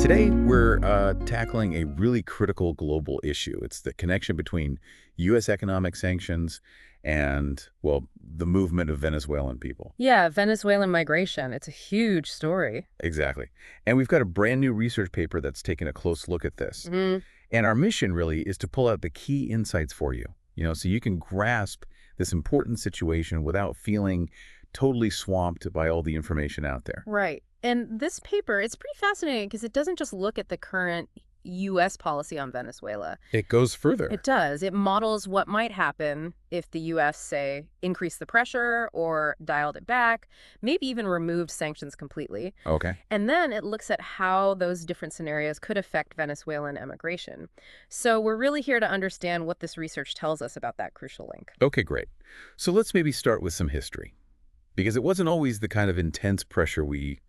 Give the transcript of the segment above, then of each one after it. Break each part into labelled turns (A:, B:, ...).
A: Today, we're tackling a really critical global issue. It's the connection between U.S. economic sanctions and, well, the movement of Venezuelan people.
B: Yeah, Venezuelan migration. It's a huge story.
A: Exactly. And we've got a brand new research paper that's taken a close look at this. And our mission really is to pull out the key insights for you, so you can grasp this important situation without feeling totally swamped by all the information out there.
B: Right. And this paper, it's pretty fascinating because it doesn't just look at the current U.S. policy on Venezuela.
A: It goes further.
B: It does. It models what might happen if the U.S., say, increased the pressure or dialed it back, maybe even removed sanctions completely.
A: Okay.
B: And then it looks at how those different scenarios could affect Venezuelan immigration. So we're really here to understand what this research tells us about that crucial link.
A: Okay, great. So let's maybe start with some history, because it wasn't always the kind of intense pressure we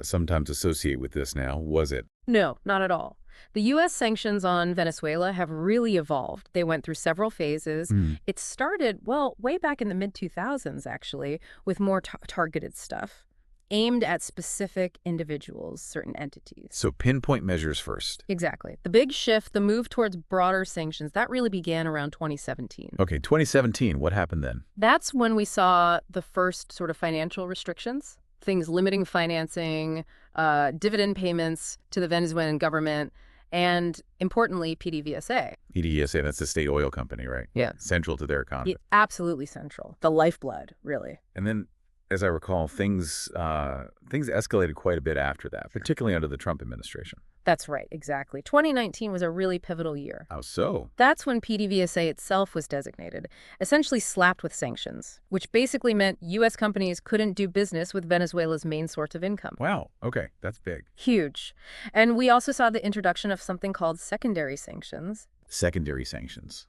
A: sometimes associate with this now, was it?
B: No, not at all. The U.S. sanctions on Venezuela have really evolved. They went through several phases. It started, well, way back in the mid-2000s, actually, with more targeted stuff aimed at specific individuals, certain entities.
A: So pinpoint measures first.
B: Exactly. The big shift, the move towards broader sanctions, that really began around 2017.
A: Okay, 2017, what happened then?
B: That's when we saw the first sort of financial restrictions, things limiting financing, dividend payments to the Venezuelan government, and importantly, PDVSA.
A: PDVSA, that's the state oil company, right?
B: Yeah.
A: Central to their economy.
B: Absolutely central. The lifeblood, really.
A: And then, as I recall, things escalated quite a bit after that, particularly under the Trump administration.
B: That's right, exactly. 2019 was a really pivotal year.
A: How so?
B: That's when PDVSA itself was designated, essentially slapped with sanctions, which basically meant U.S. companies couldn't do business with Venezuela's main source of income.
A: Wow, okay, that's big.
B: Huge. And we also saw the introduction of something called secondary sanctions.
A: Secondary sanctions.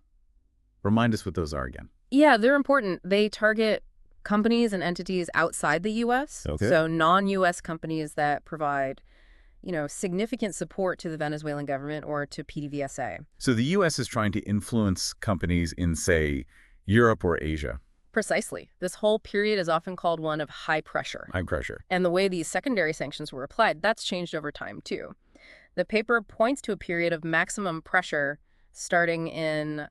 A: Remind us what those are again.
B: Yeah, they're important. They target companies and entities outside the U.S., so non-U.S. companies that provide significant support to the Venezuelan government or to PDVSA.
A: So the U.S. is trying to influence companies in, say, Europe or Asia.
B: Precisely. This whole period is often called one of high pressure.
A: High pressure.
B: And the way these secondary sanctions were applied, that's changed over time, too. The paper points to a period of maximum pressure starting in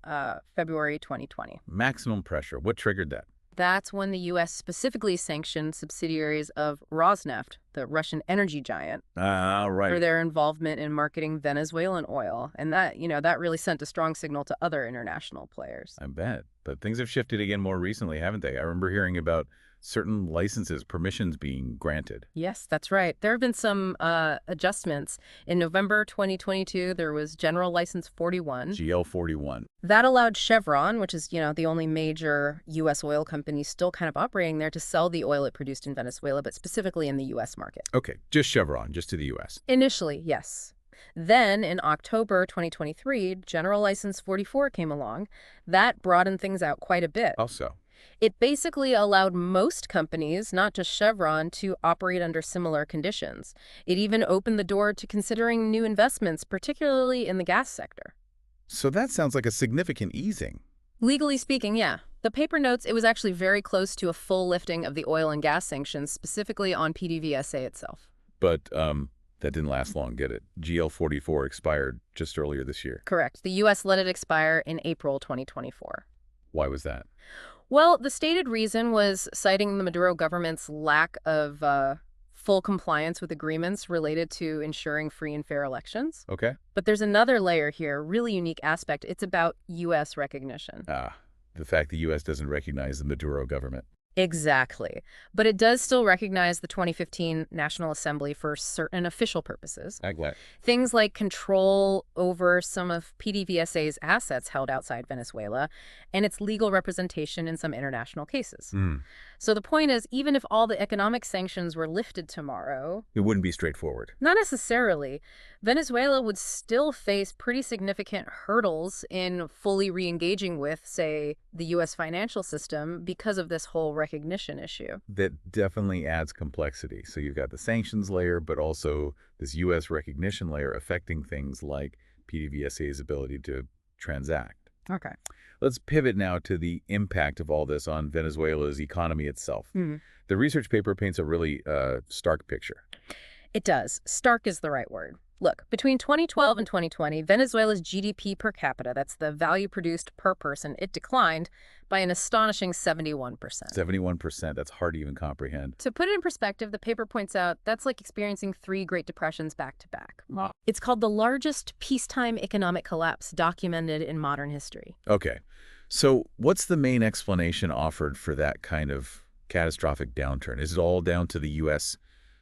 B: February 2020.
A: Maximum pressure. What triggered that?
B: That's when the U.S. specifically sanctioned subsidiaries of Rosneft, the Russian energy giant, for their involvement in marketing Venezuelan oil. And that, that really sent a strong signal to other international players.
A: I bet. But things have shifted again more recently, haven't they? I remember hearing about certain licenses, permissions being granted.
B: Yes, that's right. There have been some adjustments. In November 2022, there was General License 41.
A: GL 41.
B: That allowed Chevron, which is, the only major U.S. oil company still kind of operating there, to sell the oil it produced in Venezuela, but specifically in the U.S. market.
A: Okay, just Chevron, just to the U.S.
B: Initially, yes. Then, in October 2023, General License 44 came along. That broadened things out quite a bit.
A: Also.
B: It basically allowed most companies, not just Chevron, to operate under similar conditions. It even opened the door to considering new investments, particularly in the gas sector.
A: So that sounds like a significant easing.
B: Legally speaking, yeah. The paper notes it was actually very close to a full lifting of the oil and gas sanctions, specifically on PDVSA itself.
A: But that didn't last long, did it? GL 44 expired just earlier this year.
B: Correct. The U.S. let it expire in April 2024.
A: Why was that?
B: Well, the stated reason was citing the Maduro government's lack of full compliance with agreements related to ensuring free and fair elections.
A: Okay.
B: But there's another layer here, a really unique aspect. It's about U.S. recognition.
A: The fact the U.S. doesn't recognize the Maduro government.
B: Exactly. But it does still recognize the 2015 National Assembly for certain official purposes.
A: I'm glad.
B: Things like control over some of PDVSA's assets held outside Venezuela and its legal representation in some international cases. So the point is, even if all the economic sanctions were lifted tomorrow...
A: It wouldn't be straightforward.
B: Not necessarily. Venezuela would still face pretty significant hurdles in fully re-engaging with, say, the U.S. financial system because of this whole recognition issue.
A: That definitely adds complexity. So you've got the sanctions layer, but also this U.S. recognition layer affecting things like PDVSA's ability to transact.
B: Okay.
A: Let's pivot now to the impact of all this on Venezuela's economy itself. The research paper paints a really stark picture.
B: It does. Stark is the right word. Look, between 2012 and 2020, Venezuela's GDP per capita, that's the value produced per person, it declined by an astonishing 71%.
A: 71%, that's hard to even comprehend.
B: To put it in perspective, the paper points out that's like experiencing 3 Great Depressions back to back. It's called the largest peacetime economic collapse documented in modern history.
A: Okay, so what's the main explanation offered for that kind of catastrophic downturn? Is it all down to the U.S.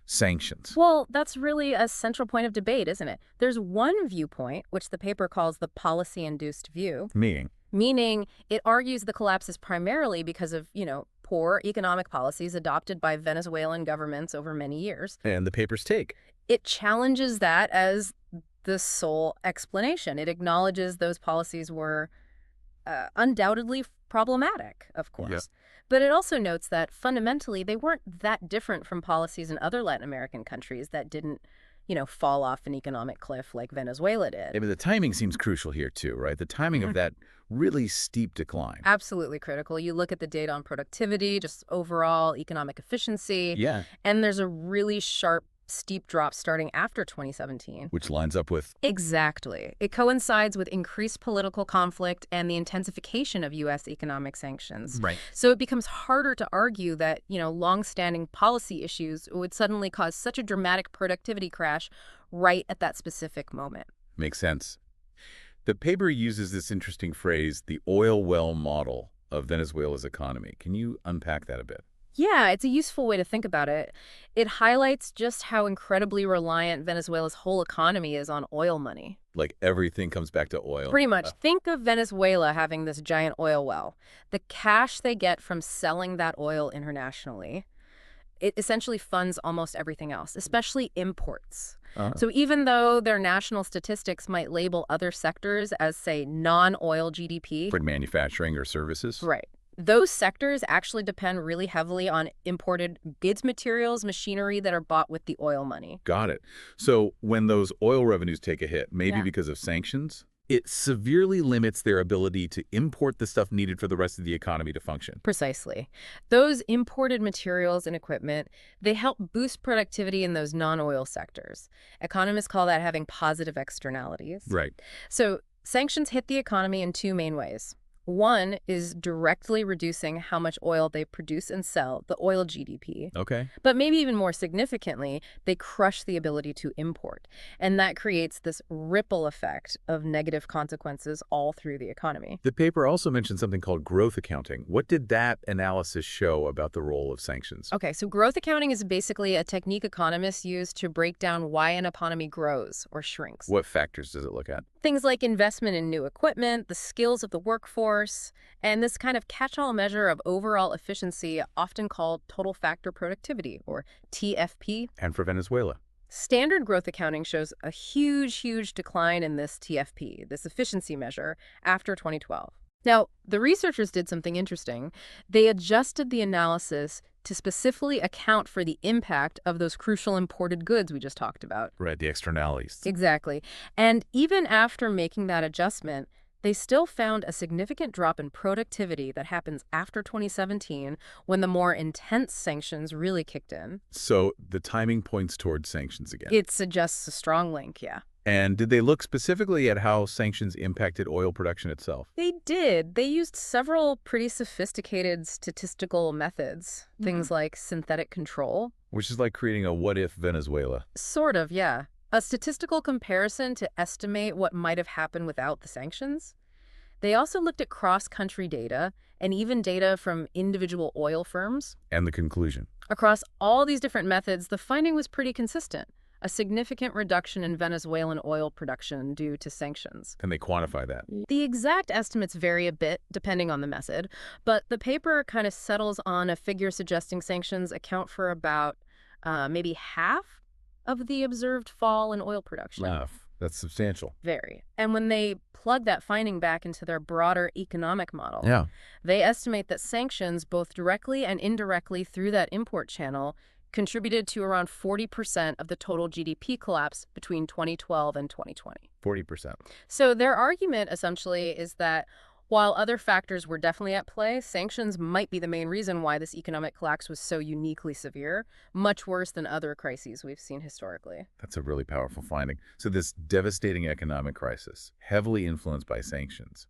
A: sanctions?
B: Well, that's really a central point of debate, isn't it? There's one viewpoint, which the paper calls the policy-induced view. Meaning it argues the collapse is primarily because of, poor economic policies adopted by Venezuelan governments over many years.
A: And the paper's take.
B: It challenges that as the sole explanation. It acknowledges those policies were undoubtedly problematic, of course.
A: Yeah.
B: But it also notes that fundamentally they weren't that different from policies in other Latin American countries that didn't, fall off an economic cliff like Venezuela did.
A: I mean, the timing seems crucial here too, right? The timing of that really steep decline.
B: Absolutely critical. You look at the data on productivity, just overall economic efficiency.
A: Yeah.
B: And there's a really sharp, steep drop starting after 2017.
A: Which lines up with...
B: Exactly. It coincides with increased political conflict and the intensification of U.S. economic sanctions.
A: Right.
B: So it becomes harder to argue that, long-standing policy issues would suddenly cause such a dramatic productivity crash right at that specific moment.
A: Makes sense. The paper uses this interesting phrase, the oil well model of Venezuela's economy. Can you unpack that a bit?
B: Yeah, it's a useful way to think about it. It highlights just how incredibly reliant Venezuela's whole economy is on oil money.
A: Like everything comes back to oil.
B: Pretty much. Think of Venezuela having this giant oil well. The cash they get from selling that oil internationally, it essentially funds almost everything else, especially imports. So even though their national statistics might label other sectors as, say, non-oil GDP.
A: For manufacturing or services?
B: Right. Those sectors actually depend really heavily on imported goods, materials, machinery that are bought with the oil money.
A: Got it. So when those oil revenues take a hit, maybe because of sanctions, it severely limits their ability to import the stuff needed for the rest of the economy to function.
B: Precisely. Those imported materials and equipment, they help boost productivity in those non-oil sectors. Economists call that having positive externalities.
A: Right.
B: So sanctions hit the economy in 2 main ways. One is directly reducing how much oil they produce and sell, the oil GDP.
A: Okay.
B: But maybe even more significantly, they crush the ability to import. And that creates this ripple effect of negative consequences all through the economy.
A: The paper also mentioned something called growth accounting. What did that analysis show about the role of sanctions?
B: Okay, so growth accounting is basically a technique economists use to break down why an economy grows or shrinks.
A: What factors does it look at?
B: Things like investment in new equipment, the skills of the workforce, and this kind of catch-all measure of overall efficiency, often called total factor productivity, or TFP.
A: And for Venezuela?
B: Standard growth accounting shows a huge decline in this TFP, this efficiency measure, after 2012. Now, the researchers did something interesting. They adjusted the analysis to specifically account for the impact of those crucial imported goods we just talked about.
A: Right, the externalities.
B: Exactly. And even after making that adjustment, they still found a significant drop in productivity that happens after 2017 when the more intense sanctions really kicked in.
A: So the timing points towards sanctions again.
B: It suggests a strong link, yeah.
A: And did they look specifically at how sanctions impacted oil production itself?
B: They did. They used several pretty sophisticated statistical methods, things like synthetic control.
A: Which is like creating a what-if Venezuela.
B: Sort of, yeah. A statistical comparison to estimate what might have happened without the sanctions. They also looked at cross-country data and even data from individual oil firms.
A: And the conclusion?
B: Across all these different methods, the finding was pretty consistent. A significant reduction in Venezuelan oil production due to sanctions.
A: Can they quantify that?
B: The exact estimates vary a bit depending on the method, but the paper kind of settles on a figure suggesting sanctions account for about maybe half of the observed fall in oil production.
A: That's substantial.
B: Very. And when they plug that finding back into their broader economic model, they estimate that sanctions, both directly and indirectly through that import channel, contributed to around 40% of the total GDP collapse between 2012 and 2020.
A: 40%.
B: So their argument essentially is that While other factors were definitely at play, sanctions might be the main reason why this economic collapse was so uniquely severe, much worse than other crises we've seen historically.
A: That's a really powerful finding. So this devastating economic crisis, heavily influenced by sanctions,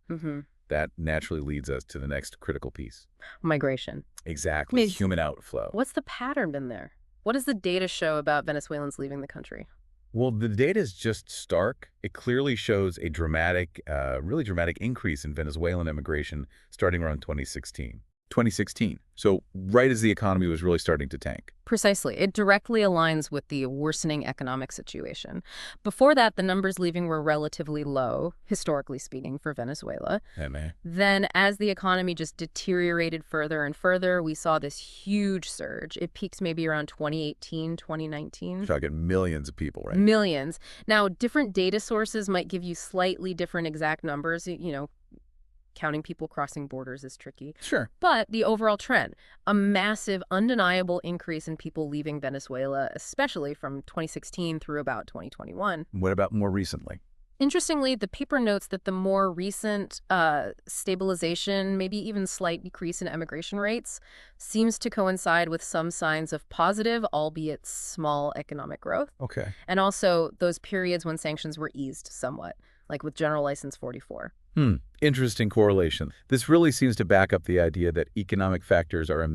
A: that naturally leads us to the next critical piece.
B: Migration.
A: Exactly. Human outflow.
B: What's the pattern been there? What does the data show about Venezuelans leaving the country?
A: Well, the data is just stark. It clearly shows a dramatic, really dramatic increase in Venezuelan immigration starting around 2016. 2016. So right as the economy was really starting to tank.
B: Precisely. It directly aligns with the worsening economic situation. Before that, the numbers leaving were relatively low, historically speaking, for Venezuela. Then, as the economy just deteriorated further and further, we saw this huge surge. It peaks maybe around 2018, 2019.
A: Talking millions of people, right?
B: Millions. Now, different data sources might give you slightly different exact numbers, counting people crossing borders is tricky.
A: Sure.
B: But the overall trend, a massive, undeniable increase in people leaving Venezuela, especially from 2016 through about 2021.
A: What about more recently?
B: Interestingly, the paper notes that the more recent stabilization, maybe even slight decrease in emigration rates, seems to coincide with some signs of positive, albeit small, economic growth.
A: Okay.
B: And also those periods when sanctions were eased somewhat, like with General License 44.
A: Interesting correlation. This really seems to back up the idea that economic factors are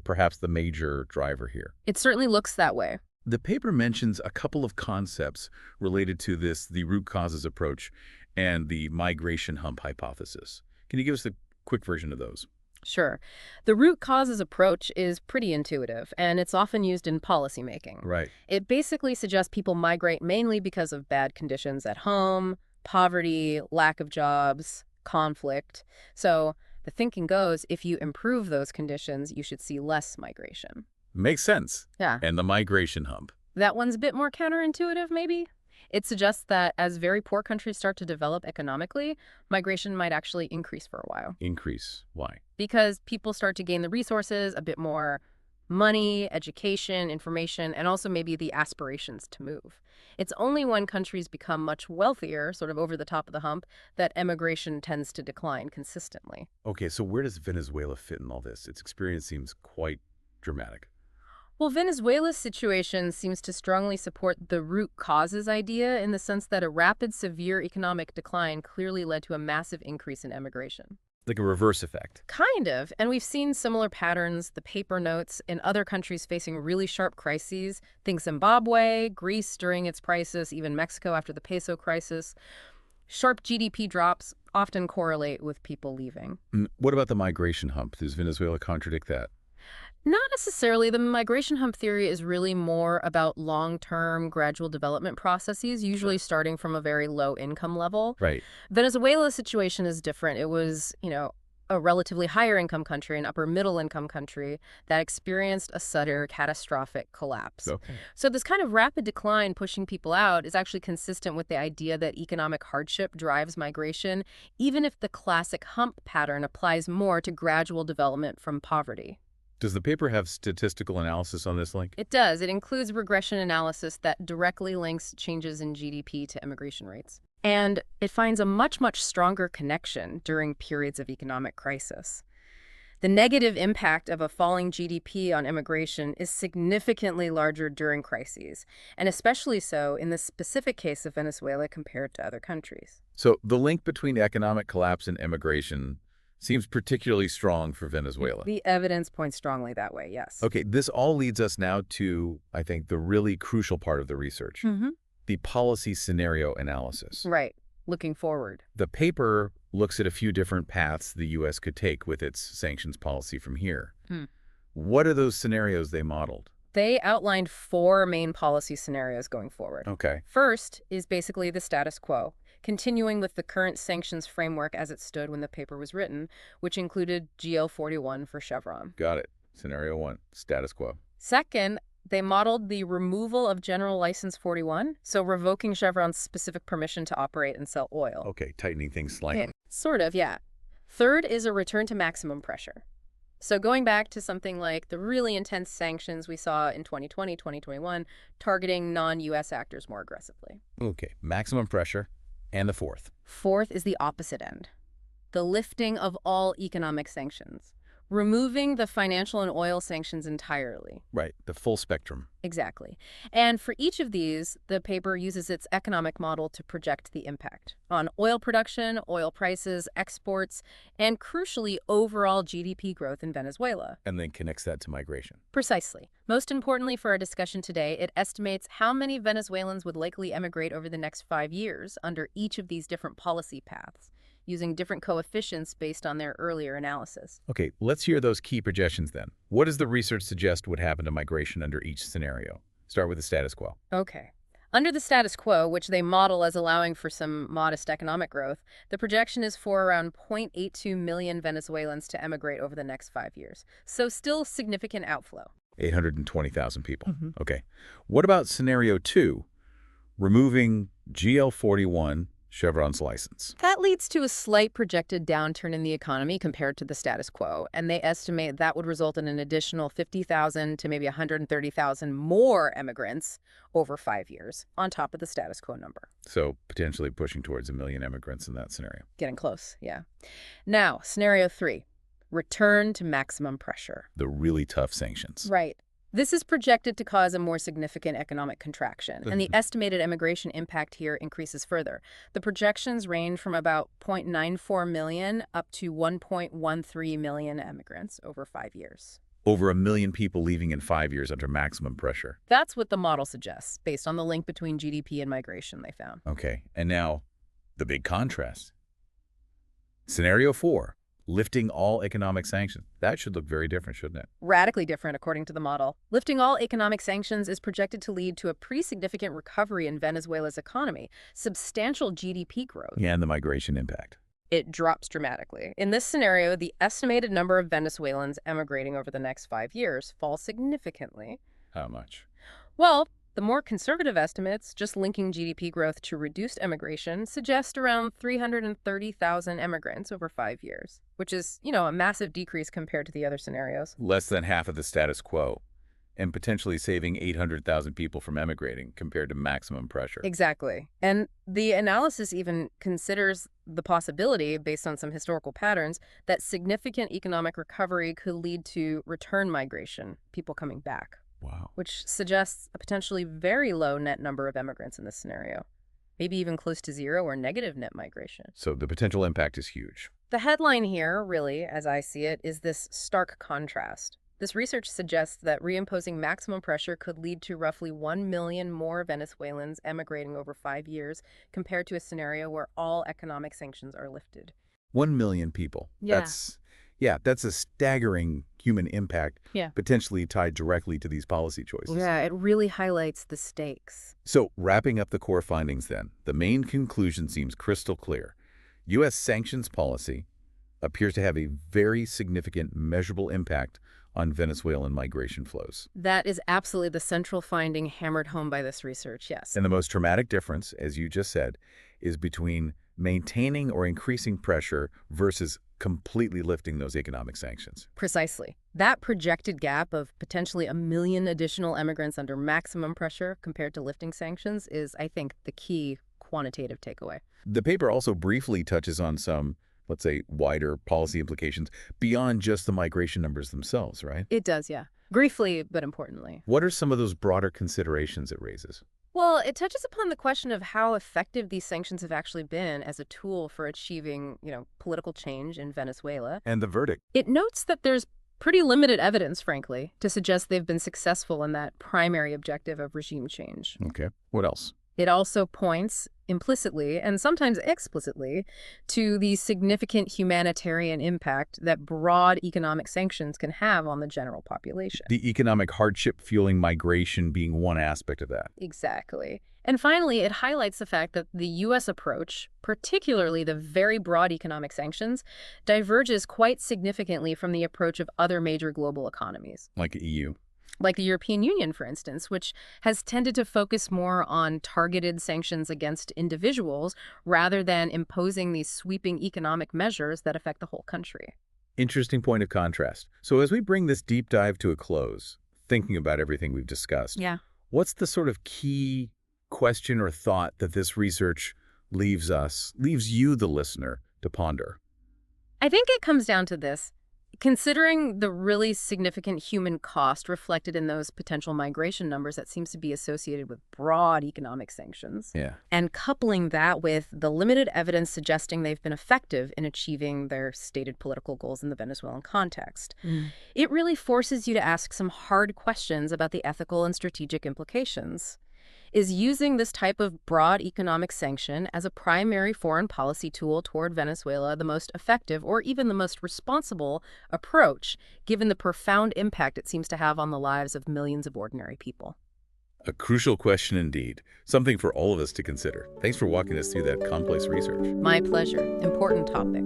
A: perhaps the major driver here.
B: It certainly looks that way.
A: The paper mentions a couple of concepts related to this, the root causes approach and the migration hump hypothesis. Can you give us a quick version of those?
B: Sure. The root causes approach is pretty intuitive, and it's often used in policymaking.
A: Right.
B: It basically suggests people migrate mainly because of bad conditions at home, poverty, lack of jobs, conflict. So the thinking goes, if you improve those conditions, you should see less migration.
A: Makes sense.
B: Yeah.
A: And the migration hump.
B: That one's a bit more counterintuitive, maybe? It suggests that as very poor countries start to develop economically, migration might actually increase for a while.
A: Increase. Why?
B: Because people start to gain the resources, a bit more money, education, information, and also maybe the aspirations to move. It's only when countries become much wealthier, sort of over the top of the hump, that emigration tends to decline consistently.
A: Okay, so where does Venezuela fit in all this? Its experience seems quite dramatic.
B: Well, Venezuela's situation seems to strongly support the root causes idea in the sense that a rapid, severe economic decline clearly led to a massive increase in emigration.
A: Like a reverse effect.
B: Kind of. And we've seen similar patterns, the paper notes, in other countries facing really sharp crises. Think Zimbabwe, Greece during its crisis, even Mexico after the peso crisis. Sharp GDP drops often correlate with people leaving.
A: What about the migration hump? Does Venezuela contradict that?
B: Not necessarily. The migration hump theory is really more about long-term gradual development processes, usually starting from a very low income level.
A: Right.
B: Venezuela's situation is different. It was, a relatively higher income country, an upper middle income country that experienced a sudden catastrophic collapse.
A: Okay.
B: So this kind of rapid decline pushing people out is actually consistent with the idea that economic hardship drives migration, even if the classic hump pattern applies more to gradual development from poverty.
A: Does the paper have statistical analysis on this link?
B: It does. It includes regression analysis that directly links changes in GDP to immigration rates. And it finds a much, much stronger connection during periods of economic crisis. The negative impact of a falling GDP on immigration is significantly larger during crises, and especially so in the specific case of Venezuela compared to other countries.
A: So the link between economic collapse and immigration seems particularly strong for Venezuela.
B: The evidence points strongly that way, yes.
A: Okay, this all leads us now to, I think, the really crucial part of the research, the policy scenario analysis.
B: Right, looking forward.
A: The paper looks at a few different paths the U.S. could take with its sanctions policy from here. What are those scenarios they modeled?
B: They outlined 4 main policy scenarios going forward.
A: Okay.
B: First is basically the status quo, continuing with the current sanctions framework as it stood when the paper was written, which included GL 41 for Chevron.
A: Got it. Scenario 1, status quo.
B: Second, they modeled the removal of General License 41, so revoking Chevron's specific permission to operate and sell oil.
A: Okay, tightening things slightly.
B: Sort of, yeah. Third is a return to maximum pressure. So going back to something like the really intense sanctions we saw in 2020, 2021, targeting non-U.S. actors more aggressively.
A: Okay, maximum pressure. And the fourth?
B: Fourth is the opposite end. the lifting of all economic sanctions, removing the financial and oil sanctions entirely.
A: Right, the full spectrum.
B: Exactly. And for each of these, the paper uses its economic model to project the impact on oil production, oil prices, exports, and crucially, overall GDP growth in Venezuela.
A: And then connects that to migration.
B: Precisely. Most importantly for our discussion today, it estimates how many Venezuelans would likely emigrate over the next 5 years under each of these different policy paths, using different coefficients based on their earlier analysis.
A: Okay, let's hear those key projections then. What does the research suggest would happen to migration under each scenario? Start with the status quo.
B: Okay. Under the status quo, which they model as allowing for some modest economic growth, the projection is for around 0.82 million Venezuelans to emigrate over the next 5 years. So still significant outflow.
A: 820,000 people. Okay. What about scenario 2, removing GL41 Chevron's license?
B: That leads to a slight projected downturn in the economy compared to the status quo, and they estimate that would result in an additional 50,000 to maybe 130,000 more immigrants over 5 years, on top of the status quo number.
A: So potentially pushing towards 1 million immigrants in that scenario.
B: Getting close, yeah. Now, scenario 3, return to maximum pressure.
A: The really tough sanctions.
B: Right. This is projected to cause a more significant economic contraction, and the estimated immigration impact here increases further. The projections range from about 0.94 million up to 1.13 million immigrants over 5 years.
A: Over 1 million people leaving in 5 years under maximum pressure.
B: That's what the model suggests, based on the link between GDP and migration they found.
A: Okay, and now the big contrast. Scenario 4. Lifting all economic sanctions. That should look very different, shouldn't it?
B: Radically different, according to the model. Lifting all economic sanctions is projected to lead to a pretty significant recovery in Venezuela's economy, substantial GDP growth.
A: Yeah, and the migration impact.
B: It drops dramatically. In this scenario, the estimated number of Venezuelans emigrating over the next 5 years falls significantly.
A: How much?
B: Well, the more conservative estimates, just linking GDP growth to reduced immigration, suggest around 330,000 immigrants over 5 years, which is, a massive decrease compared to the other scenarios.
A: Less than half of the status quo, and potentially saving 800,000 people from emigrating compared to maximum pressure.
B: Exactly. And the analysis even considers the possibility, based on some historical patterns, that significant economic recovery could lead to return migration, people coming back.
A: Wow.
B: Which suggests a potentially very low net number of immigrants in this scenario, maybe even close to zero or negative net migration.
A: So the potential impact is huge.
B: The headline here, really, as I see it, is this stark contrast. This research suggests that reimposing maximum pressure could lead to roughly 1 million more Venezuelans emigrating over 5 years compared to a scenario where all economic sanctions are lifted.
A: 1 million people.
B: Yeah.
A: That's a staggering human impact,
B: Yeah.
A: potentially tied directly to these policy choices.
B: Yeah, it really highlights the stakes.
A: So wrapping up the core findings then, the main conclusion seems crystal clear. U.S. sanctions policy appears to have a very significant measurable impact on Venezuelan migration flows.
B: That is absolutely the central finding hammered home by this research, yes.
A: And the most dramatic difference, as you just said, is between maintaining or increasing pressure versus completely lifting those economic sanctions.
B: Precisely. That projected gap of potentially 1 million additional immigrants under maximum pressure compared to lifting sanctions is, I think, the key quantitative takeaway.
A: The paper also briefly touches on some, let's say, wider policy implications beyond just the migration numbers themselves, right?
B: It does, yeah. Briefly, but importantly.
A: What are some of those broader considerations it raises?
B: Well, it touches upon the question of how effective these sanctions have actually been as a tool for achieving, political change in Venezuela.
A: And the verdict.
B: It notes that there's pretty limited evidence, frankly, to suggest they've been successful in that primary objective of regime change.
A: Okay. What else?
B: It also points implicitly and sometimes explicitly to the significant humanitarian impact that broad economic sanctions can have on the general population.
A: The economic hardship fueling migration being one aspect of that.
B: Exactly. And finally, it highlights the fact that the U.S. approach, particularly the very broad economic sanctions, diverges quite significantly from the approach of other major global economies.
A: Like the EU.
B: Like the European Union, for instance, which has tended to focus more on targeted sanctions against individuals rather than imposing these sweeping economic measures that affect the whole country.
A: Interesting point of contrast. So as we bring this deep dive to a close, thinking about everything we've discussed, what's the sort of key question or thought that this research leaves you, the listener, to ponder?
B: I think it comes down to this. Considering the really significant human cost reflected in those potential migration numbers that seems to be associated with broad economic sanctions,
A: Yeah.
B: and coupling that with the limited evidence suggesting they've been effective in achieving their stated political goals in the Venezuelan context, it really forces you to ask some hard questions about the ethical and strategic implications. Is using this type of broad economic sanction as a primary foreign policy tool toward Venezuela the most effective or even the most responsible approach, given the profound impact it seems to have on the lives of millions of ordinary people?
A: A crucial question indeed. Something for all of us to consider. Thanks for walking us through that complex research.
B: My pleasure. Important topic.